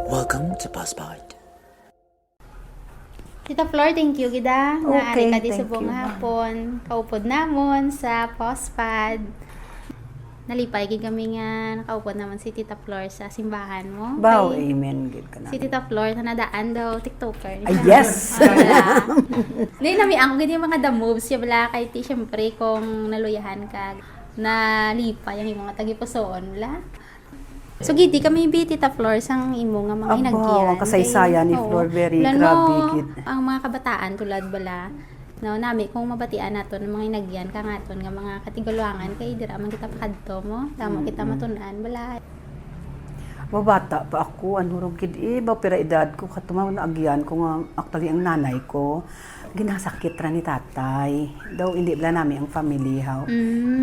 Welcome to Passport. Tita Flor, thank you gida. Okay, Naari ka di thank subong you. hapon. Kaupod namon sa postpad. Nalipay gid kami nga nakaupod naman si Tita Flor sa simbahan mo. Bao, Kay amen. Gid ka na. si Tita Flor na nadaan daw TikToker. Ay, yes! Hindi nami ang gid yung mga the moves siya bala kay ti syempre kung naluyahan ka nalipay ang mga tagipusoon bala. So gidi kami bi Tita Flor sang imo nga mga Aba, inagyan. kasaysayan ni Oo. Flor, very Lan grabe, mo, gid. ang mga kabataan tulad bala no nami kung mabatian naton ng mga inagyan ka ngaton nga mga katiguluangan kay dira man kita pakadto mo tamo kita matunan bala. Mabata pa ako, ano rin gid iba, pero edad ko, katumaw na agyan ko nga, actually ang nanay ko, ginasakit ra ni tatay. Daw, hindi bala namin ang family, how.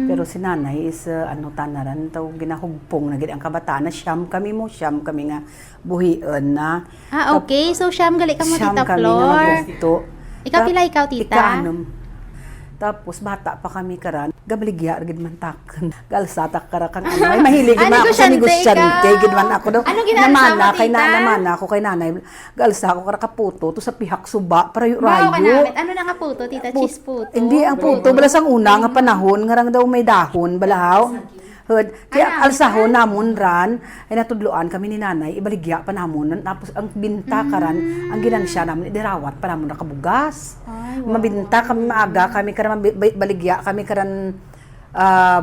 Pero si nanay is, tanaran, daw, ginahugpong na gid ang kabataan na siyam kami nga buhian na. Ah, okay. So siyam gali ka mo Siyam Tita kami nga Flor. magbuhito. Ikaw pila ikaw tita? Ika-anom. Tapos bata pa kami karan, gabaligya gid man taken. Galsatak kara kang ano. Ay mahilig Ah, man ako sa negosyante negosyante ka. gid man ako daw. Ano ginasa mo, Namana kay tita? namana ako kay nanay. Galsa ako kara kaputo to sa pihak suba para Mao ka rayo. namit. Ano na nga puto tita? Cheese puto. Hindi ang puto bala sang una nga panahon ngarang daw may dahon balahaw. Hud, kaya alsahon namon ran ay natudloan kami ni nanay ibaligya pa namon tapos ang binta karan ang ginansya namon idirawat pa namon nakabugas. Ay, Mabinta kami maaga kami karan baligya kami karan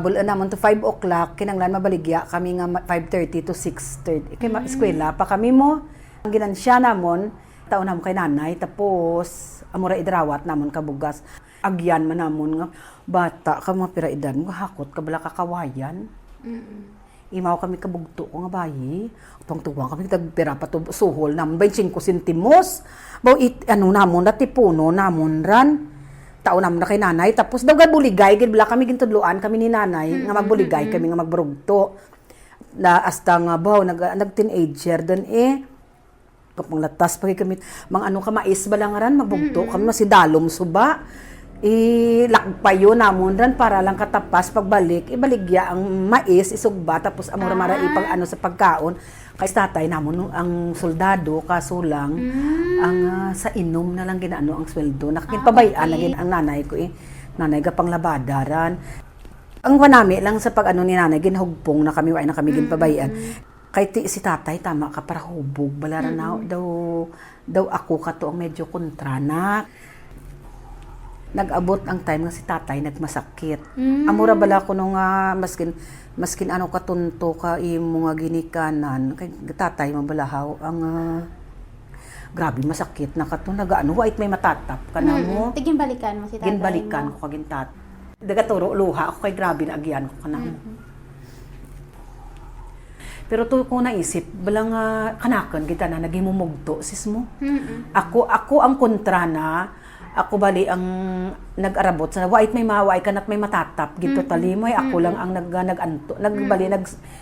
bulan namon to 5 o'clock kinanglan mabaligya kami nga 5:30 to 6:30 kay eskwela pa kami mo ang ginansya namon taon namon kay nanay tapos amura idrawat namon kabugas agyan man namon nga bata ka mga pira edad mo hakot ka bala kakawayan. Imaw kami kabugto ko nga bayi. Tuwang-tuwang kami tagpira pa to suhol namon 25 sentimos. Baw namon natipuno namon ran. Taon namon na kay nanay tapos daw buligay gid bala kami gintudloan kami ni nanay nga magbuligay kami nga magburugto. Na hasta nga baw nag-teenager den kapang latas pa kami mga ka mais balangaran mabugto kami si dalom suba lakpayo namon ran para lang katapas pagbalik ibaligya ang mais isugba tapos amura mara ipang sa pagkaon kay tatay namon ang soldado kasulang ang sa inom na lang ginaano ang sweldo nakakinpabayan na gid ang nanay ko nanay ga panglabadaran ang wanami lang sa pag ni nanay ginhugpong na kami na kami ginpabayan kay si tatay tama ka para hubog balaran na daw ako kato ang medyo kontra na nag-abot ang time nga si tatay nagmasakit. Amura bala ko nung maskin ano katunto ka imo nga ginikanan kay tatay mabalahaw ang grabe masakit na kato nagaano wait may matatap ka na mo. Tigin balikan mo si tatay Ginbalikan ko kagin tat. Dagaturo luha ako kay grabe na agyan ko kana mo. Pero to ko naisip balang kanakan kita na nagimumugto sis mo. Ako ang kontra na ako bali ang nag-arabot sa wait may maway kanat may matatap gid totally mo ako lang ang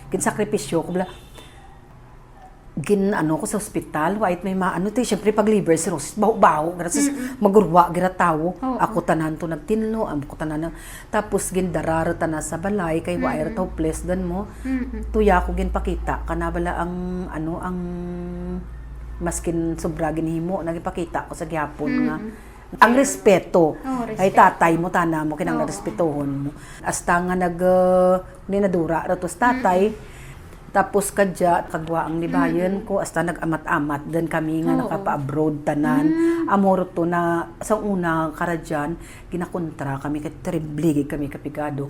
ginsakripisyo ko bala ko sa ospital wait may maano ti syempre pag liver cirrhosis baho gratis magurwa gira tawo ako tanan to nagtinlo ako tanan tapos gindararo tanan sa balay kay wire hopeless dan mo tuya ko ginpakita kana bala ang ang maskin sobra ginhimo nagipakita ko sa gihapon nga ang respeto ay tatay mo tana mo kinang respetuhon mo hasta nga ninadura ratos tatay tapos kadya kagwa ang libayan ko hasta nag-amat-amat dan kami nga nakapa-abroad tanan amoro to na sa una karadyan ginakontra kami kay terrible kami kapigado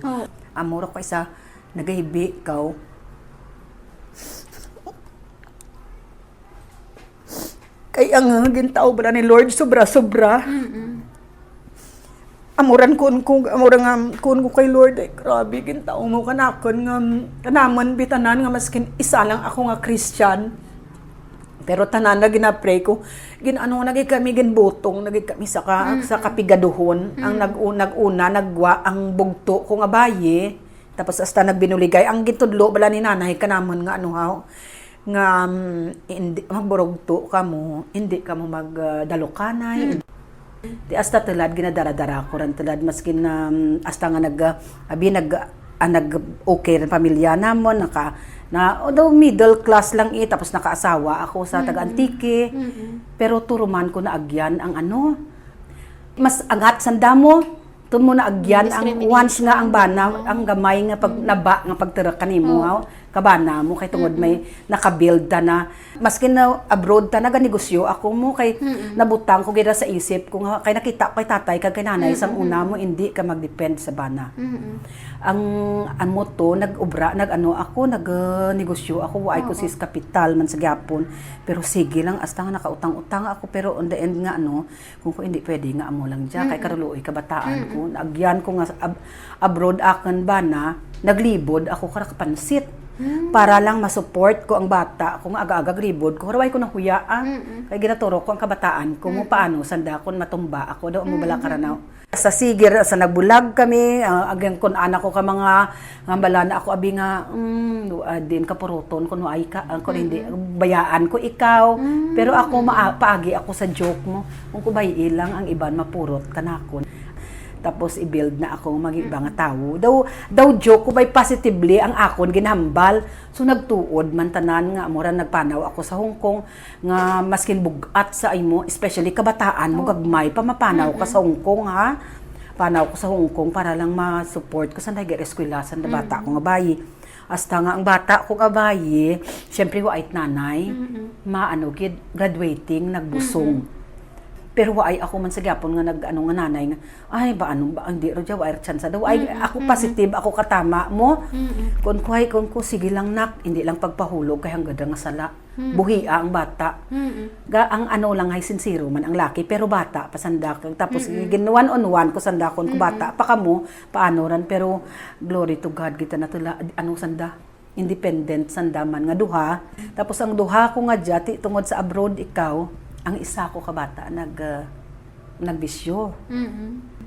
amoro ko isa nagahibi kaw kay ang gintaw bala ni Lord sobra-sobra. Amuran kun ko kay Lord ay grabe gintaw mo kanakon nga kanaman bitanan nga maskin isa lang ako nga Christian. Pero tanan na ginapray ko ginano nagay kami ginbutong nagay kami sa kapigaduhon ang naguna nagwa ang bugto ko nga bayi tapos hasta nagbinuligay ang gintudlo bala ni nanay kanaman nga nga hindi magburugto ka mo, hindi ka mo magdalukanay. Di hasta tulad ginadara-dara ko ran tulad maskin hasta nga nag okay rin pamilya namon Na although middle class lang tapos nakaasawa ako sa taga-Antique. Pero turuman ko na agyan ang ano. Mas angat sanda mo. Tun mo na agyan ang once nga ang bana, ang gamay nga pag naba nga pagtira kanimo ha. Kabana mo kay tungod may nakabuild ta na maski na abroad ta naganegosyo ako mo kay nabutang ko gid sa isip ko nga kay nakita kay tatay kag kay nanay sang una mo hindi ka magdepend sa bana. Ang mo to nag-ubra ako nagnegosyo ako wa ay ko sis kapital man sa gyapon pero sige lang hasta nga nakautang-utang ako pero on the end nga kung ko hindi pwede nga amo lang diya kay karuloy kabataan ko naagyan ko nga abroad akan bana naglibod ako kara pansit para lang ma-support ko ang bata kung aga-aga gribod ko raway ko nang huyaan kay ginaturo ko ang kabataan ko mo paano sanda kon matumba ako daw mo bala karanaw sa sigir sa nagbulag kami agyan kon anak ko ka mga balana ako abi nga din kapuruton kun ay ka kun hindi bayaan ko ikaw pero ako paagi ako sa joke mo kung kubay ilang ang iban mapurot kanakon tapos i-build na ako mag-iba nga tawo. Daw joke ko by positively ang akon ginhambal. So nagtuod man tanan nga mura nagpanaw ako sa Hong Kong nga maskin bugat sa imo, especially kabataan mo gagmay pa mapanaw ka sa Hong Kong ha. Panaw ko sa Hong Kong para lang ma-support ko sa eskwela sa bata ko nga bayi. Hasta nga ang bata ko nga bayi, syempre white nanay, gid graduating nagbusong. Pero waay ako man sa gyapon nga nga nanay nga ay ba hindi ro jaw ay chance daw ay ako positive ako katama mo kun ko sige lang nak hindi lang pagpahulog kay hanggaw nga sala buhia ang bata ga ang lang ay sincero man ang laki pero bata pasanda tapos one on one ko sanda kon ko bata pa kamo paano ran pero glory to God kita natula sanda independent sanda man nga duha tapos ang duha ko nga jati tungod sa abroad ikaw ang isa ko kabata nagbisyo.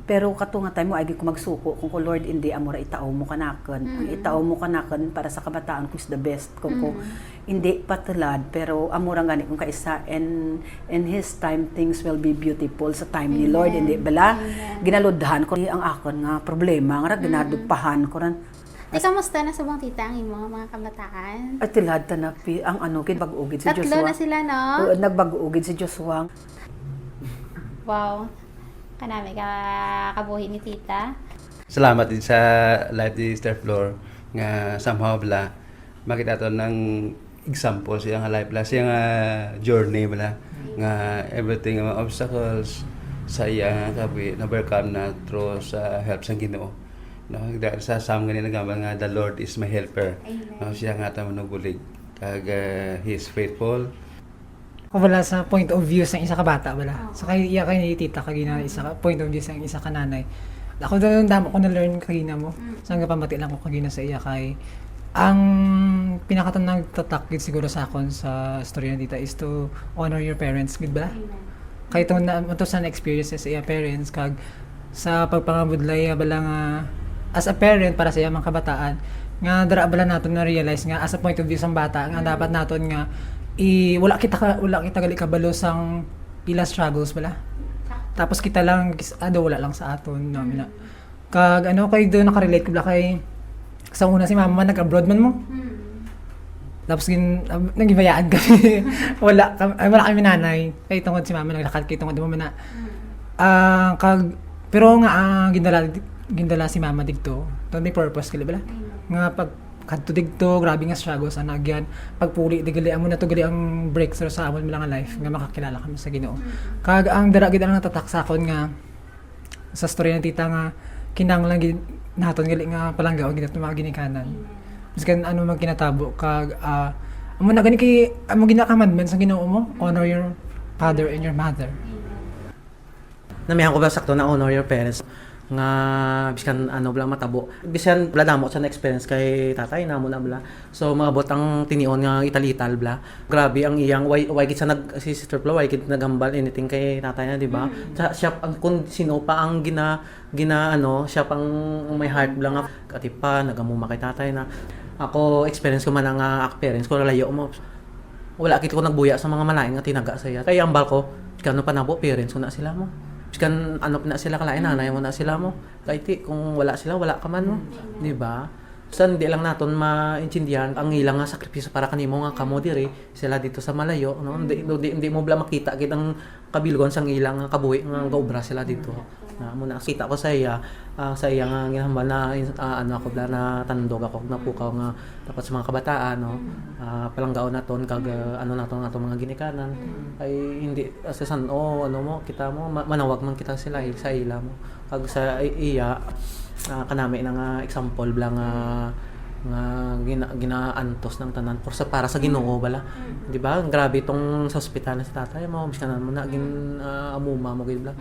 Pero katunga tayo mo ay ko magsuko kung ko Lord hindi amora itaw mo kanaken. Ang itaw mo kanaken para sa kabataan ko is the best kung ko hindi patulad pero amura gani kung kaisa and in his time things will be beautiful sa time ni Lord hindi bala ginaludhan ko ang akon nga problema nga ginadugpahan ko ran. Kamusta na sa bang tita ang imong mga kabataan? At tilad na ang kin bag-ugid si Joshua. Tatlo na sila, no? Nagbag-ugid si Joshua. Wow. Kanami ka kabuhi ni tita. Salamat din sa live ni Sister Flor nga somehow bala makita to ng example siya nga life bala siya nga journey bala nga everything mga obstacles sa iya nga kabi na-overcome na through sa help sa Ginoo. No, sa sam ganina gambal nga the Lord is my helper. No, siya nga ta manugulig kag he is faithful. Kung wala sa point of view sa isa ka bata wala. So kay iya kay ni tita kagina isa ka point of view sa isa ka nanay. Ako daw damo ko na learn kagina mo. Sa nga pamati lang ko kagina sa iya kay ang pinakatang nagtatak siguro sa akon sa story na tita is to honor your parents, gid ba? Kay to na sa experiences sa iya parents kag sa pagpangabudlay bala nga as a parent para sa iyang mga kabataan nga dara bala naton na realize nga as a point of view sang bata nga dapat naton nga wala kita gali kabalo sang pila struggles bala tapos kita lang wala lang sa aton no kag kay do nakarelate ko bala kay sa una si mama nag-abroad man mo tapos nagibayaan kami wala kami nanay kay tungod si mama naglakad kay tungod mo na kag pero nga gindala si mama digto to may purpose kali bala nga pag kadto digto grabe nga struggles ang nagyan pagpuli digali amo na to gali ang breakthrough sa amon nga life nga makakilala kami sa Ginoo kag ang dara gid ang natatak sa akon nga sa story ng tita nga kinanglan gid naton gali nga palanggaw gid mga ginikanan biskan man kinatabo kag amo na gani kay amo gina-commandments sa Ginoo mo honor your father and your mother. Namihan ko ba sakto na honor your parents nga biskan bala matabo bisan bala namo sa experience kay tatay namo na bala so maabot ang tinion nga italital bala grabe ang iyang why gid sa si Sister Flo why gid nagambal anything kay tatay na di ba siya ang kun sino pa ang gina siya pang may heart bala nga katipa nagamuma kay tatay na ako experience ko man ang parents ko layo mo wala kit ko nagbuya sa mga malain nga tinaga sa iya kay ambal ko kano pa nabo parents ko na sila mo kan na sila kalain nanay mo na sila mo kay ti kung wala sila wala ka man mo di ba So hindi lang naton maintindihan ang ilang nga sakripisyo para kanimo nga kamo diri sila dito sa malayo no hindi mo bla makita gid ang kabilgon sang ilang nga kabuhi nga gaobra sila dito. Na mo nakita ko sa iya nga ginahambal na ano ako bla na tandog ako na pukaw nga dapat sa mga kabataan no palanggaon naton kag ano naton nga mga ginikanan ay hindi sa ano mo kita mo manawag man kita sila sa ila mo kag sa iya kanami na nga example bla nga ginaantos ng tanan para sa Ginoo bala. Di ba? Grabe itong sa ospital na si tatay mo, biskanan mo na amuma mo gid bla.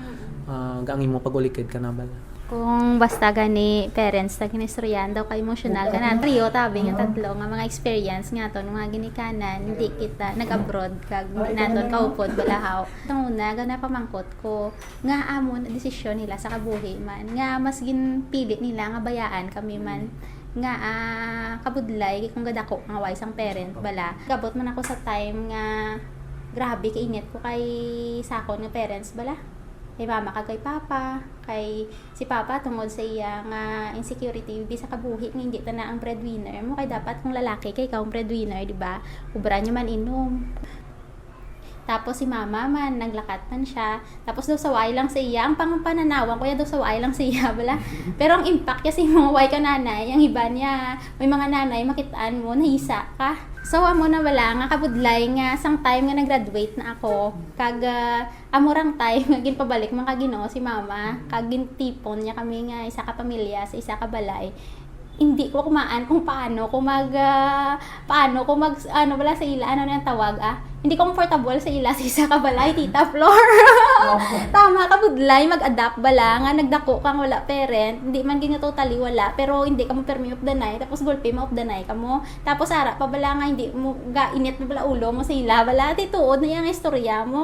Gaangin mo pagulikid ka na bala. Kung basta gani parents na ginistoryan daw ka emotional ka na trio tabi nga tatlo nga mga experience nga to mga ginikanan hindi kita nag-abroad kag hindi naton kaupod balahaw. Ang una gana pamangkot ko nga amo na desisyon nila sa kabuhi man nga mas ginpili nila nga bayaan kami man nga kabudlay kung gadako nga way sang parent bala. Gabot man ako sa time nga grabe kainit ko kay sakon nga parents bala. Kay mama kag kay papa, kay si papa tungod sa iya nga insecurity sa kabuhi nga hindi ta na ang breadwinner mo kay dapat kung lalaki kay ikaw ang breadwinner di ba? Ubra niya man inom. Tapos si mama man, naglakat man siya. Tapos daw saway lang sa iya. Ang pananawan ko daw saway lang sa iya. Bala. Pero ang impact kasi mga way ka nanay, ang iba niya, may mga nanay, makitaan mo, nahisa ka. So, amo na wala nga, kabudlay nga, sang time nga nag-graduate na ako, kag amorang time, nga ginpabalik mga Ginoo si mama, kag gintipon niya kami nga, isa ka pamilya, sa isa ka balay. Hindi ko kumaan kung paano ko ano wala sa ila ano nang tawag hindi comfortable sa ila sa isa ka balay tita Flor. Tama ka budlay mag-adapt bala nga nagdako kang wala parent hindi man gina totally wala pero hindi ka mo permi of the night tapos gulpi mo of the night kamo tapos ara pa bala nga hindi mo init mo bala ulo mo sa ila bala tituod na yang istorya mo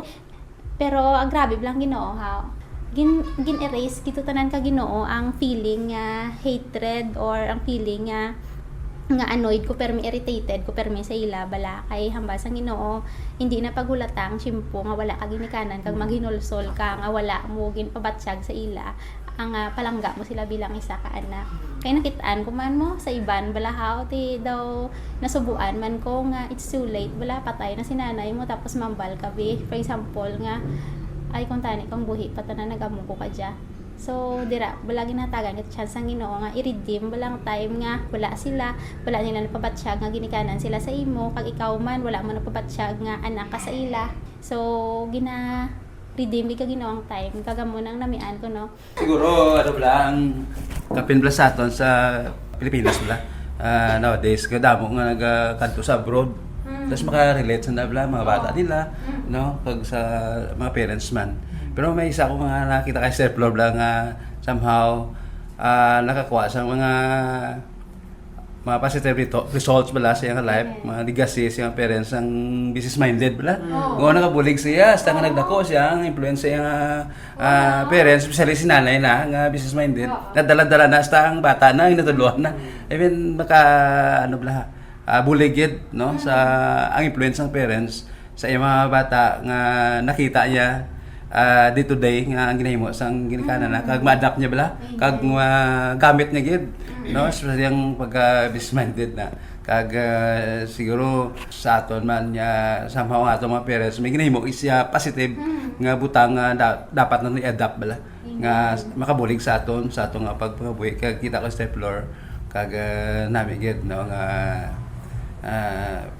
pero grabe lang Ginoo ha gin-erase kito tanan ka Ginoo ang feeling nga hatred or ang feeling nga annoyed ko permi irritated ko permi sa ila bala kay hambas ang Ginoo hindi na paghulatang simpo nga wala ka ginikanan kag maghinulsol ka nga wala mo ginpabatsyag sa ila ang palangga mo sila bilang isa ka anak kay nakitaan ko man mo sa iban balahaw ti daw nasubuan man ko nga it's too late bala patay na si nanay mo tapos mambal ka bi for example nga ay kung tani kang buhi pata na nagamuko ka dya. So, dira, wala ginatagan kat chance ang Ginoo nga i-redeem walang time nga wala nila napabatsyag nga ginikanan sila sa imo kag ikaw man wala mo napabatsyag nga anak ka sa ila. So, redeem ka Ginoo ang time kagamo nang namian ko no. Siguro ano bala ang kapin bala sa aton sa Pilipinas bala. Nowadays kadamo nga nagkanto sa abroad. Tapos maka-relate sa nabla, mga bata nila, no? Pag sa mga parents man. Pero may isa ko mga nakita kay Sir Flor lang somehow nakakuha sa mga positive results bala sa iyang life, mga legacy sa iyang parents ang business-minded bala. Kung nakabulig siya, hasta nga nagdako siya, ang influence sa iyang parents, especially si nanay na, nga business-minded. Nadala-dala na hasta ang bata na, inatuluan na. I mean, ano bala, buligid no sa ang influence ng parents sa iyang mga bata nga nakita niya day to day nga ang ginahimo sang ginikanan na kag ma-adapt niya bala kag gamit niya gid no especially ang pagka business minded na kag siguro sa aton man niya somehow ato mga parents may ginahimo isya positive nga butang dapat na i-adapt bala nga makabulig sa atong nga pagpangabuhi kag kita ko sa floor kag nami gid no nga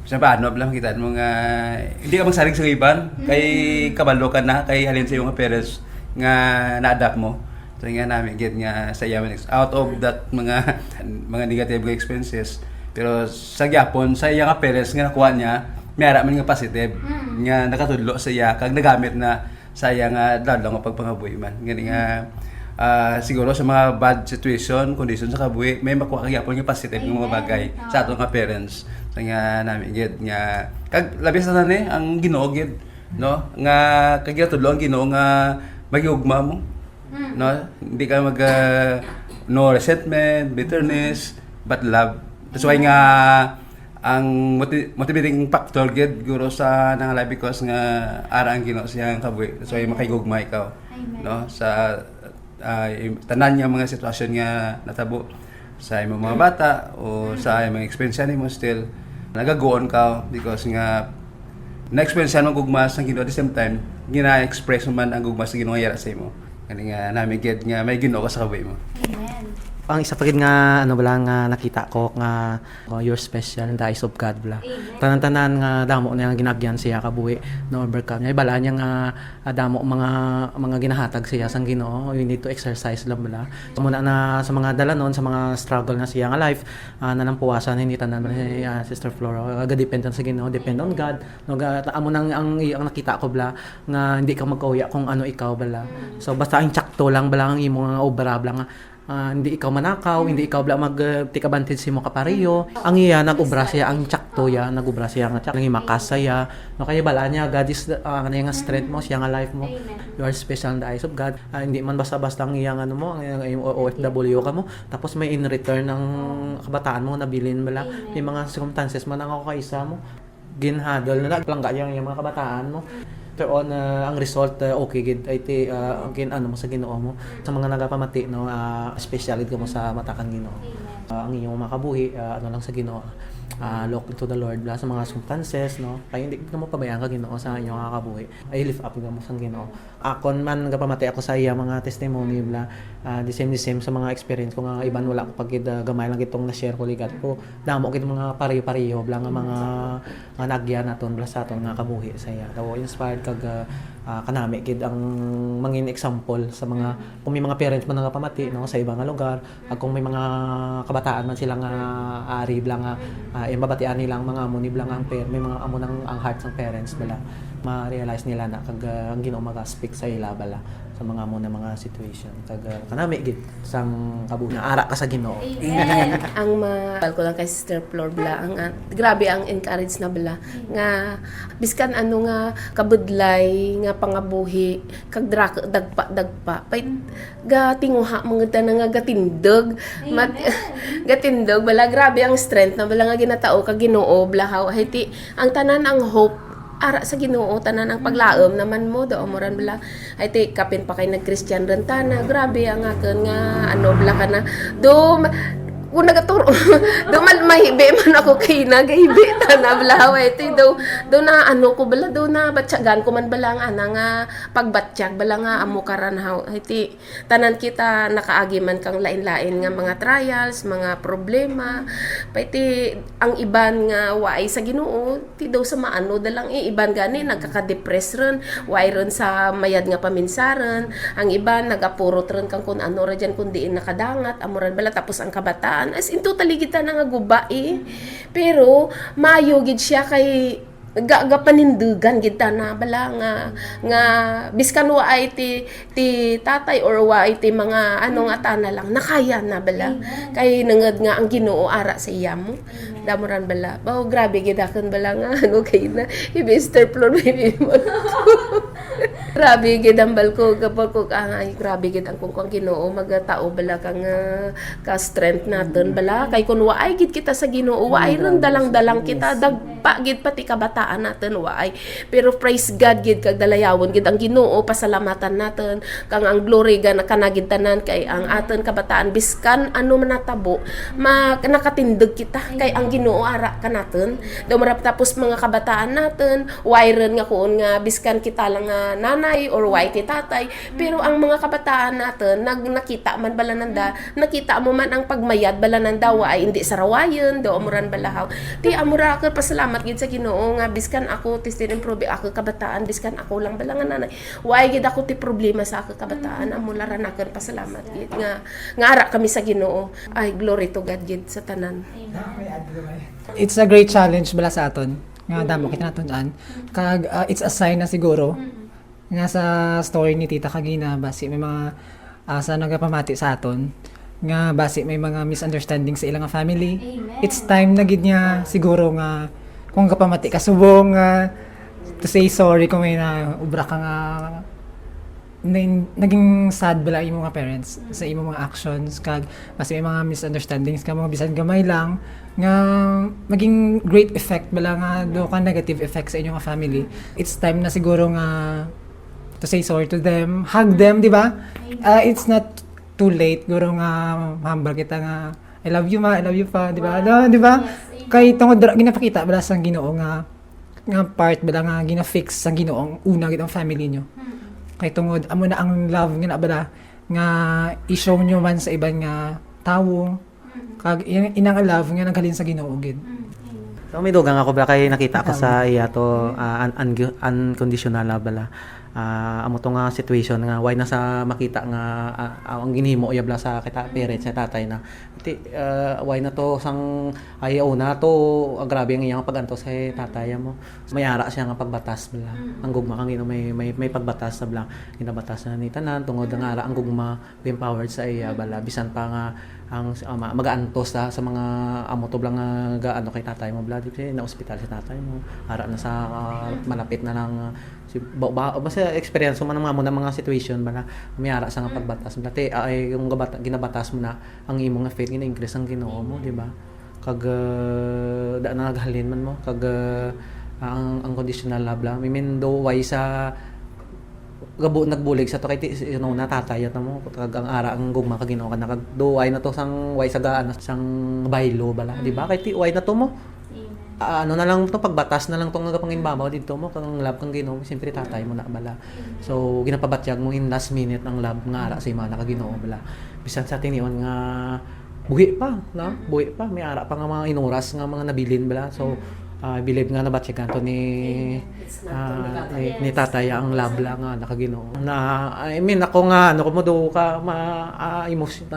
sa paano lang kita mo nga hindi ka magsalig sa iban kay kabalo ka na kay halin sa iyong parents nga na-adapt mo so nga namin get nga sa yaman out of that mga negative experiences pero sa gyapon sa iyang parents nga nakuha niya mayara man nga positive nga nakatudlo sa iya kag nagamit na sa iya nga dadlaw nga pagpangabuhi man gani nga siguro sa mga bad situation, condition sa kabuhi, may makuha kagapon nga positive ng mga bagay sa atong nga parents. So nga namin gid nga kag labis na ni ang Ginoo gid, no? Nga kag tudlo ang Ginoo nga maghiugma mo. No? Hindi ka no resentment, bitterness, but love. That's why nga ang motivating factor gid guro sa nang life because nga ara ang Ginoo siyang kabuhi. That's why makahigugma ikaw. Amen. No? Sa tanan nga mga sitwasyon nga natabo sa imong mga bata o sa imong experience nimo still nagagoon ka because nga na-experience mo gugmas ng Ginoo at the same time gina-express mo man ang gugmas ng Ginoo yara sa imo kani nga nami gid nga may Ginoo ka sa kabuhi mo. Amen. Ang isa pa gid nga ano bala nga nakita ko nga you're special in the eyes of God bala. Tanan-tanan nga damo na nga ginagyan siya kabuhi no overcome. Nya bala niya nga damo mga ginahatag siya sang Ginoo. You need to exercise lang bala. So, muna na sa mga dalanon sa mga struggle na siya nga life nanampuwasan hindi tanan bala Sister Flora. Ga-depend sa Ginoo, depend on God. No amo nang ang nakita ko bala nga hindi ka magkauya kung ano ikaw bala. So basta ang tsakto lang bala ang imo nga obra bala nga hindi ikaw manakaw, hindi ikaw bla take advantage si mo kapariyo. Ang iya nag-ubra siya, ang tsakto ya, nag-ubra siya nga tsak, nang imakasaya. No kaya bala niya, God is ano nga strength mo, siya nga life mo. You are special in the eyes of God. Hindi man basta-basta ang iya ano mo, ang OFW ka mo. Tapos may in return ng kabataan mo nabilin bala. May mga circumstances man ang ako kaisa mo. Ginhadol na lang yung mga kabataan mo. Pero ang result okay gid ay ti ano mo sa Ginoo mo sa mga nagapamati no speciality ka mo sa mata kang Ginoo. Ang inyong makabuhi ano lang sa Ginoo look into the Lord sa mga circumstances no kaya hindi ka mo pabayaan ka Ginoo sa inyong makabuhi ay lift up ka mo sa Ginoo. Akon man nagapamati ako sa iya mga testimony bla the same sa mga experience ko nga iban wala ko pag gamay lang itong na-share ko ligat ko damo kit mga pariyo-pariyo bla nga mga nagyan naton bla sa aton nga kabuhi sa iya. Daw inspired kag kanami gid ang mangin example sa mga kung may mga parents man nagapamati no sa ibang lugar ag kung may mga kabataan man sila nga ari bla nga mabatian nila ang mga amo ni bla nga may mga amo ng ang heart ng parents bala ma-realize nila na kag ang Ginoo maga-speak sa ila bala sa mga amo na mga situation kag kanami gid sang kabuhi nga ara ka sa Ginoo. Ang mahal ko lang kay Sister Flor bla ang grabe ang encourage na bla nga biskan ano nga kabudlay nga pangabuhi kag dagpa pay gatinguha mga tanan nga gatindog gatindog bala grabe ang strength na bala nga ginatao kag Ginoo bla how hiti ang tanan ang hope ara sa Ginoo tanan ang paglaom naman mo do amoran bala ay ti kapin pa kay nag-Christian rentana grabe ang akin nga ano bala kana do kung nagaturo do man mahibi man ako kay nagahibi tana bala way ti do na ano ko bala do na batyagan ko man bala nga nga pagbatyag bala nga amo karan haw ay ti tanan kita nakaagi man kang lain-lain nga mga trials mga problema pay ti ang iban nga waay sa Ginoo ti daw sa maano dalang iban gani nagkaka-depress ren waay ren sa mayad nga paminsaran ang iban nagapurot ren kang kun ano ra diyan kun diin nakadangat amoran bala tapos ang kabataan as in totally kita na nga guba pero maayo gid siya kay panindugan kita na bala nga biskan wa ay ti tatay or wa ay ti mga ano nga tana lang nakaya na bala kay nangad nga ang Ginoo ara sa iya mo damoran bala bao grabe gid akon bala nga ano kay na Mr. Flor baby mo grabe gid ang balko kapag ko ay grabe gid ang kung Ginoo magatao bala kang ka strength naton bala kay kun wa ay gid kita sa Ginoo wa ay ron dalang kita dagpa gid pati kabataan natin waay pero praise God gid kag dalayawon gid ang Ginoo pasalamatan natin kang ang glory ga nakanagid tanan kay ang aton kabataan biskan ano man natabo nakatindog kita kay ang Ginoo ara ka natin daw marap tapos mga kabataan natin waay ren nga kuon nga biskan kita lang nga nanay or waay ti tatay pero ang mga kabataan natin nakita man bala nanda nakita mo man ang pagmayad bala nanda waay hindi sarawayon do amuran balahaw ti amura ka pasalamat gid sa Ginoo nga biskan ako testin improve ako kabataan biskan ako lang bala nga nanay waay gid ako ti problema sa ako kabataan amula ra nakon pasalamat gid nga ara kami sa Ginoo ay glory to God gid sa tanan. It's a great challenge bala sa aton nga damo kita natun-an kag it's a sign na siguro nga sa story ni Tita Kagina basi may mga sa nagapamati sa aton nga basi may mga misunderstanding sa ilang family. It's time na gid niya siguro nga kung kapamati ka subong to say sorry kung may na ubra ka nga naging sad bala imo mga parents sa imo mga actions kag basi may mga misunderstandings ka mga bisan gamay lang nga maging great effect bala nga do ka negative effect sa inyong family. It's time na siguro nga to say sorry to them, hug them, di ba? It's not too late guro nga humble kita nga I love you ma, I love you pa, di ba? No, di ba? Kay tungod ginapakita bala sang Ginoo nga part bala nga gina-fix sang Ginoo ang una gid ang family nyo. Kay tungod amo na ang love nga na bala nga i-show nyo man sa iban nga tawo. Kag inang love nga naghalin sa Ginoo gid. So may dugang ako bala kay nakita ko sa iya to unconditional love bala. Amo to nga situation nga why na sa makita nga ang ginhimo iya bala sa kita parents sa tatay na why na to sang ayaw na to grabe ang iyang paganto sa tatay mo. May ara siya nga pagbatas bala. Ang gugma kang may pagbatas sa bala ginabatas na ni tanan tungod nga ara ang gugma empowered sa iya bala bisan pa nga ang mag-aantos sa mga amo to blang nga gaano kay tatay mo bala di na ospital si tatay mo ara na sa malapit na lang basta experience mo man mga situation bala mayara sa nga pagbatas dati ay yung ginabatas mo na ang imong nga faith gina-increase ang Ginoo mo di ba kag da na naghalin man mo kag ang conditional love lang I mean do why sa nagbulig sa to kay na tatay at mo kag ang ara ang gugma kag Ginoo kana kag do why na to sang why sa gaan sang baylo bala di ba kay why na to mo ano na lang to pagbatas na lang tong nagapanginbabaw dito mo kang love kang Ginoo siyempre tatay mo na bala so ginapabatyag mo in last minute ang love nga ara sa imana kag Ginoo bala bisan sa tinion nga buhi pa no buhi pa may ara pa nga mga inuras nga mga nabilin bala so I believe nga nabatyagan to ni tatay ang love lang nga naka Ginoo na I mean ako nga ano ko mo do ka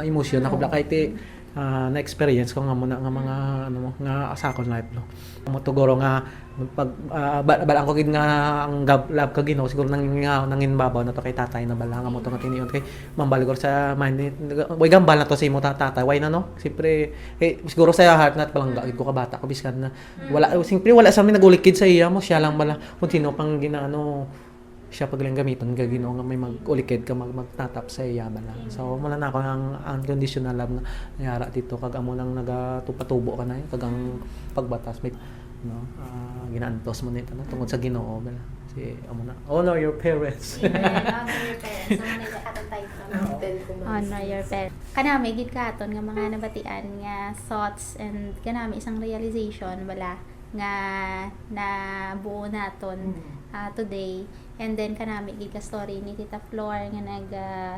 emotion ako bala kay na experience ko nga muna nga mga ano mo nga sakon life no mo tugoro nga pag balang ko gid nga ang love ka Ginoo siguro nanginbabaw na to kay tatay na bala nga mo to nga tiniyon kay mambaligor sa mind way gambal na to sa imo tatay why na no siyempre siguro sa heart nat palang gagid ko ka bata ko biskan na wala siyempre wala sa amin nagulikid sa iya mo siya lang bala kung sino pang ginaano siya paglang gamiton ka Ginoo nga may mag-ulikid ka magtatap sa iya bala so mula na ako ang unconditional love na nangyara dito kag amo nang nagatupatubo ka na kag ang pagbatas may no ginaantos mo nito no tungod sa Ginoo bala si amo na honor your parents Honor your parents. Kanami gid katon nga mga nabatian nga thoughts and kanami isang realization wala nga na buo naton today and then kanami gid ka story ni Tita Flor nga nag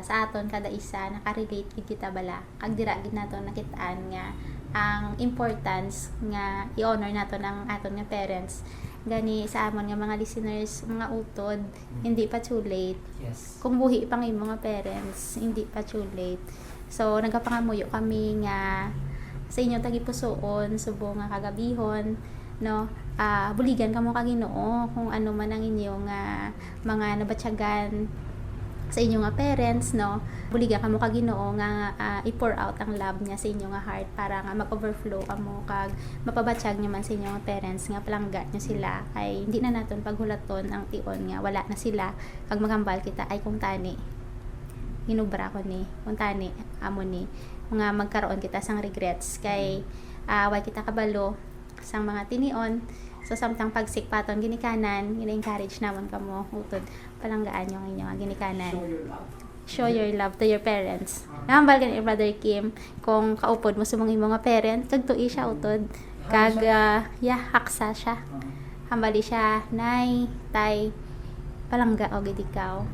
sa aton kada isa nakarelate gid kita bala kag dira gid naton nakitaan nga ang importance nga i-honor naton ang aton nga parents gani sa amon nga mga listeners mga utod hindi pa too late Yes. kung buhi pang imong mga parents hindi pa too late so nagapangamuyo kami nga sa inyo tagipusoon subo nga kagabihon no buligan kamo ka Ginoo kung ano man ang inyong mga nabatyagan sa inyong nga parents no buligan kamo ka Ginoo nga i-pour out ang love niya sa inyong nga heart para nga mag-overflow kamo kag mapabatsyag niyo man sa inyong nga parents nga palangga niyo sila kay hindi na naton paghulaton ang tion nga wala na sila kag magambal kita ay kung tani hinubra ko ni kung tani amo ni nga magkaroon kita sang regrets kay way kita kabalo sang mga tinion so samtang pagsikpaton ginikanan gina-encourage namon kamo utod palanggaan yung inyong ginikanan show your love to your parents nambal kan Brother Kim kung kaupod mo sa mga parents kag tui siya utod kag haksa siya hambali siya nay tay palangga og gid ikaw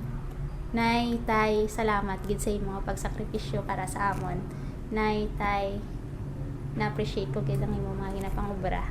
nay tay salamat gid sa imong pagsakripisyo para sa amon nay tay na-appreciate ko gid ang imong mga ginapangobra